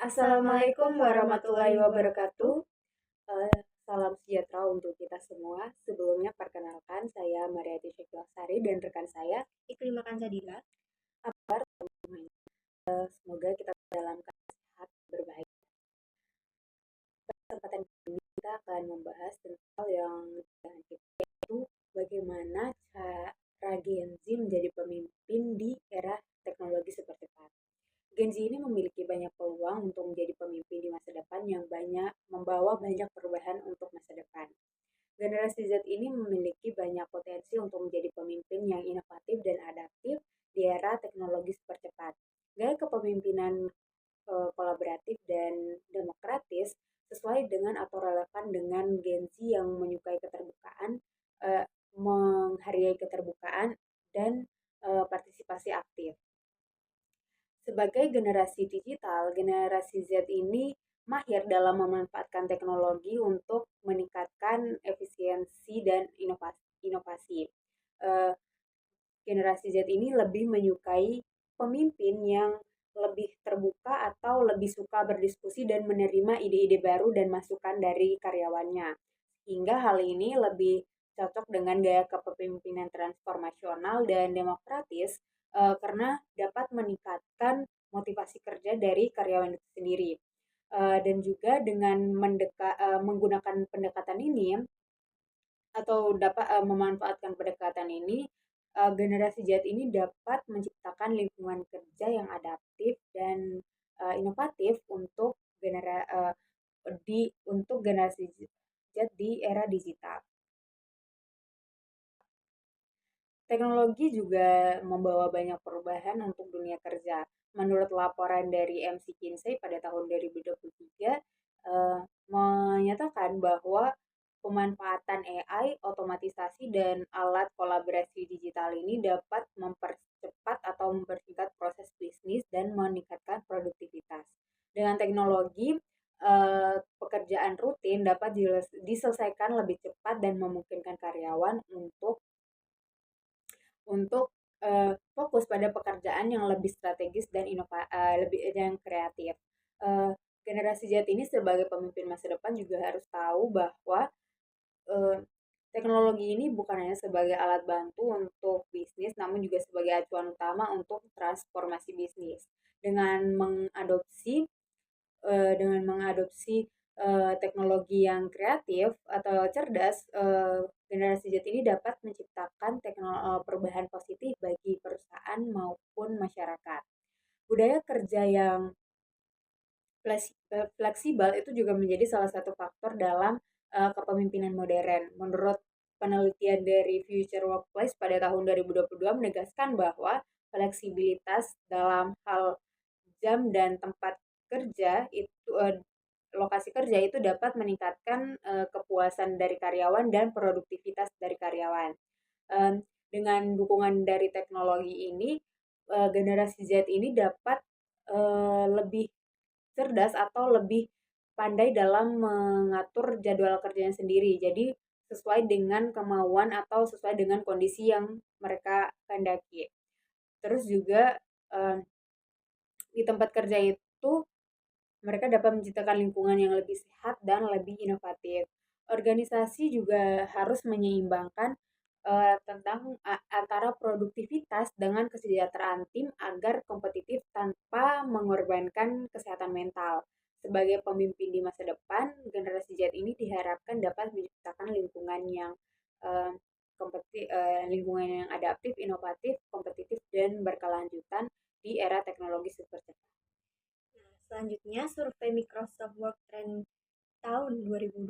Assalamualaikum warahmatullahi wabarakatuh. Eh, Salam sejahtera untuk kita semua. Sebelumnya perkenalkan saya Mariati Sari dan rekan saya. Iklim makan Sadila. Semoga kita dalam keadaan sehat berbahagia. Kesempatan ini kita akan membahas tentang hal yang yaitu bagaimana cara Gen Z menjadi pemimpin di era teknologi super cepat. Gen Z ini memiliki banyak peluang untuk menjadi pemimpin di masa depan yang membawa banyak perubahan untuk masa depan. Generasi Z ini memiliki banyak potensi untuk menjadi pemimpin yang inovatif dan adaptif di era teknologi super cepat. Gaya kepemimpinan kolaboratif dan demokratis sesuai dengan atau relevan dengan Gen Z yang menyukai keterbukaan, menghargai keterbukaan, dan partisipasi aktif. Sebagai generasi digital, generasi Z ini mahir dalam memanfaatkan teknologi untuk meningkatkan efisiensi dan inovasi. Eh, Generasi Z ini lebih menyukai pemimpin yang lebih terbuka atau lebih suka berdiskusi dan menerima ide-ide baru dan masukan dari karyawannya. Hingga hal ini lebih cocok dengan gaya kepemimpinan transformasional dan demokratis karena dapat meningkatkan motivasi kerja dari karyawan itu sendiri. Dan juga dengan menggunakan pendekatan ini atau dapat memanfaatkan pendekatan ini, generasi Z ini dapat menciptakan lingkungan kerja yang adaptif dan inovatif untuk generasi Z di era digital. Teknologi juga membawa banyak perubahan untuk dunia kerja. Menurut laporan dari McKinsey pada tahun 2023, menyatakan bahwa pemanfaatan AI, otomatisasi, dan alat kolaborasi digital ini dapat mempercepat atau mempersingkat proses bisnis dan meningkatkan produktivitas. Dengan teknologi, pekerjaan rutin dapat diselesaikan lebih cepat dan memungkinkan karyawan untuk fokus pada pekerjaan yang lebih strategis dan lebih yang kreatif. Generasi Z ini sebagai pemimpin masa depan juga harus tahu bahwa uh, teknologi ini bukan hanya sebagai alat bantu untuk bisnis, namun juga sebagai acuan utama untuk transformasi bisnis. Dengan mengadopsi teknologi yang kreatif atau cerdas, generasi Z ini dapat menciptakan perubahan positif bagi perusahaan maupun masyarakat. Budaya kerja yang fleksibel itu juga menjadi salah satu faktor dalam kepemimpinan modern. Menurut penelitian dari Future Workplace pada tahun 2022 menegaskan bahwa fleksibilitas dalam hal jam dan tempat kerja itu lokasi kerja itu dapat meningkatkan kepuasan dari karyawan dan produktivitas dari karyawan. Dengan dukungan dari teknologi ini, generasi Z ini dapat lebih cerdas atau lebih pandai dalam mengatur jadwal kerjanya sendiri. Jadi sesuai dengan kemauan atau sesuai dengan kondisi yang mereka kehendaki. Terus juga di tempat kerja itu mereka dapat menciptakan lingkungan yang lebih sehat dan lebih inovatif. Organisasi juga harus menyeimbangkan tentang antara produktivitas dengan kesejahteraan tim agar kompetitif tanpa mengorbankan kesehatan mental. Sebagai pemimpin di masa depan, generasi Z ini diharapkan dapat menciptakan uh, lingkungan yang adaptif, inovatif, kompetitif, dan berkelanjutan di era teknologi super cepat. Nah, selanjutnya survei Microsoft Work Trend tahun 2023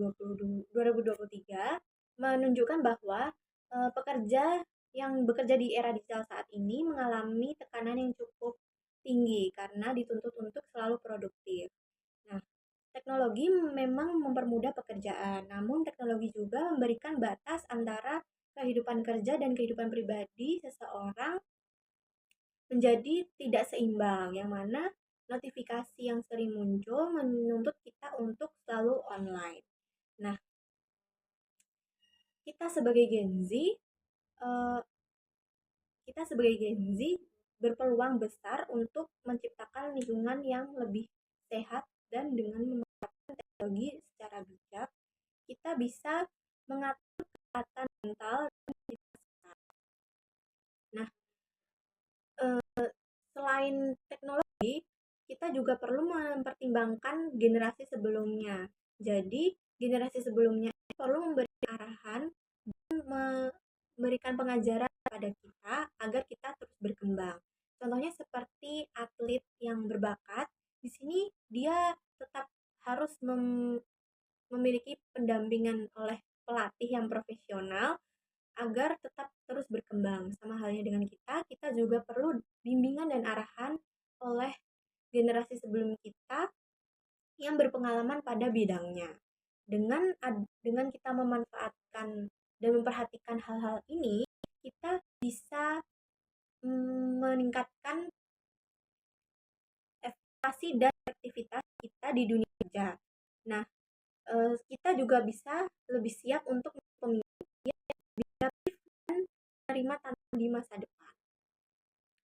menunjukkan bahwa pekerja yang bekerja di era digital saat ini mengalami tekanan yang cukup tinggi karena dituntut untuk selalu produktif. Nah, teknologi memang mempermudah pekerjaan, namun teknologi juga memberikan batas antara kehidupan kerja dan kehidupan pribadi seseorang menjadi tidak seimbang, yang mana notifikasi yang sering muncul menuntut kita untuk selalu online. Nah, kita sebagai Gen Z, eh, kita sebagai Gen Z berpeluang besar untuk menciptakan lingkungan yang lebih sehat dan dengan menerapkan teknologi secara bijak, kita bisa mengatur kesehatan mental dan fisik. Nah, selain teknologi, kita juga perlu mempertimbangkan generasi sebelumnya. Jadi, generasi sebelumnya perlu memberi arahan dan memberikan pengajaran kepada kita agar kita terus berkembang. Contohnya seperti atlet yang berbakat, di sini dia tetap harus memiliki pendampingan oleh pelatih yang profesional agar tetap terus berkembang. Sama halnya dengan kita, kita juga perlu bimbingan dan arahan oleh generasi sebelum kita yang berpengalaman pada bidangnya. Dengan kita memanfaatkan dan memperhatikan hal-hal ini, kita bisa meningkatkan efikasi dan efektivitas kita di dunia kerja. Nah, kita juga bisa lebih siap untuk pemimpin yang lebih dan menerima tantangan di masa depan.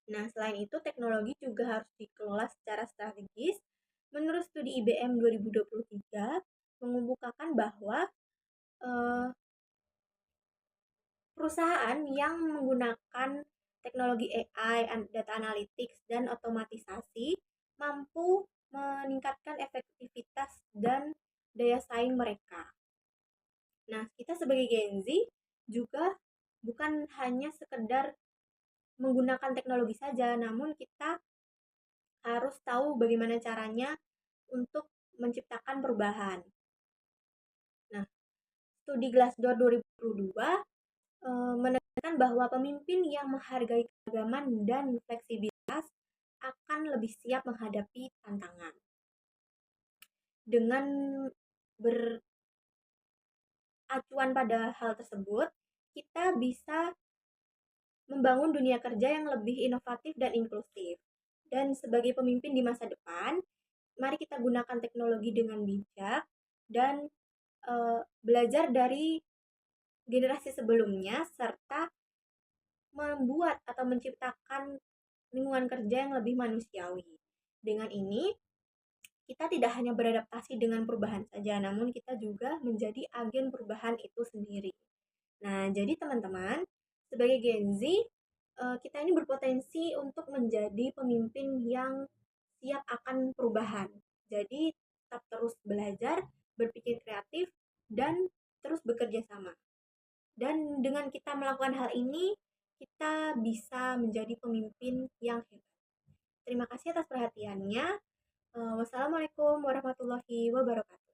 Nah, selain itu teknologi juga harus dikelola secara strategis. Menurut studi IBM 2023 mengemukakan bahwa perusahaan yang menggunakan teknologi AI, data analytics, dan otomatisasi mampu meningkatkan efektivitas dan daya saing mereka. Nah, kita sebagai Gen Z juga bukan hanya sekedar menggunakan teknologi saja, namun kita harus tahu bagaimana caranya untuk menciptakan perubahan. Nah, studi Glassdoor 2022 menekankan bahwa pemimpin yang menghargai keragaman dan fleksibilitas akan lebih siap menghadapi tantangan. Dengan beracuan pada hal tersebut, kita bisa membangun dunia kerja yang lebih inovatif dan inklusif. Dan sebagai pemimpin di masa depan, mari kita gunakan teknologi dengan bijak dan belajar dari generasi sebelumnya serta membuat atau menciptakan lingkungan kerja yang lebih manusiawi. Dengan ini, kita tidak hanya beradaptasi dengan perubahan saja, namun kita juga menjadi agen perubahan itu sendiri. Nah, jadi teman-teman, sebagai Gen Z, kita ini berpotensi untuk menjadi pemimpin yang siap akan perubahan. Jadi, tetap terus belajar, berpikir kreatif, dan terus bekerja sama. Dan dengan kita melakukan hal ini, kita bisa menjadi pemimpin yang hebat. Terima kasih atas perhatiannya. Wassalamualaikum warahmatullahi wabarakatuh.